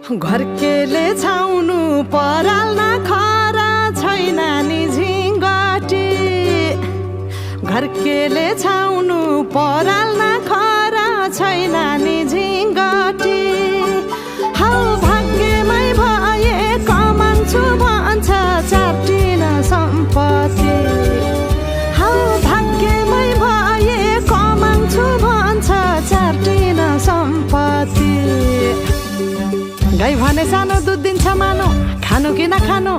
घरकेले छाउनु पराल न खरा छैन नि झिङ्गटी घरकेले छाउनु पराल न खरा छैन नि झिङ्गटी हौ भाग्यमै भए कमान्छु भन्छ चाटिन सम्पत्ति हौ भाग्यमै भए कमान्छु भन्छ चाटिन सम्पत्ति गाई भने सानो दुध दिन्छ मानो खानु कि नखानु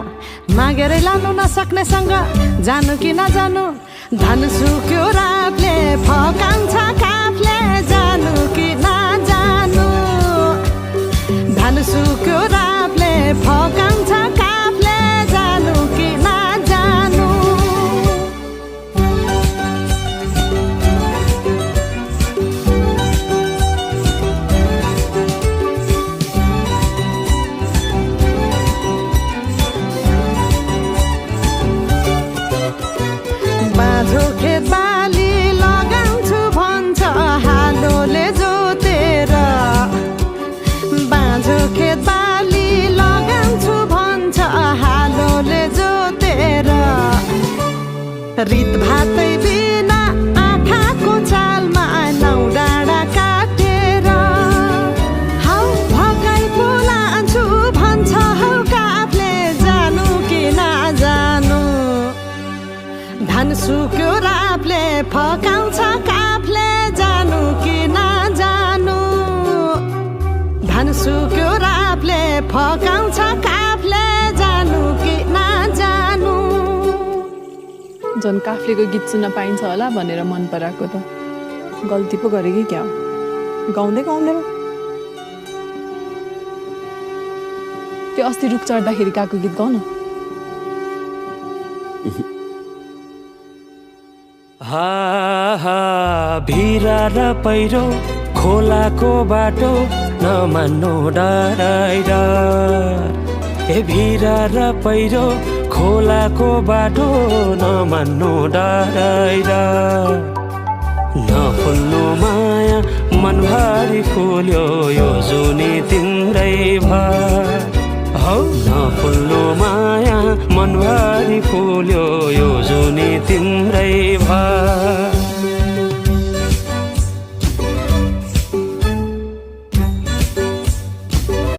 मागेरै लानु नसक्नेसँग जानु कि नजानु धन सुक्यो रातले फकाउँछ काफले जानु कि नजानु धन सुक्यो रातले फकाउँछ काफले जानु कि नजानु बाँझो खेत बाली लगाउँछु भन्छ हालोले जोतेर बाँझो खेत बाली लगाउँछु भन्छ हालोले जोतेर रित भातै बिना आँखाको चालमा नौ डाँडा काटेर हौ भगाइ बोलान्छु भन्छ हौ काफले जानु कि नजानु धन सुक्यो राफले फकाउँछ काफले जानु कि नजानु धन सुक्यो राफले फकाउँछ काफले जानु कि नजानु झन् काफ्लेको गीत सुन्न पाइन्छ होला भनेर मन पराएको त गल्ती पो गरेँ कि क्या गाउँदै गाउँदैन त्यो अस्ति रुख चढ्दाखेरि गएको गीत गाउन हा हा भिरा र पहिरो खोलाको बाटो नमान्नु डराइर ए भिरा र पहिरो खोलाको बाटो नमान्नु डराइर नफुल्नु माया मनभरि फुल्यो यो जुनी तिम्रै भर हौ नफुल्नु माया मनभरि फुल्यो यो जुनी तिम्रै भर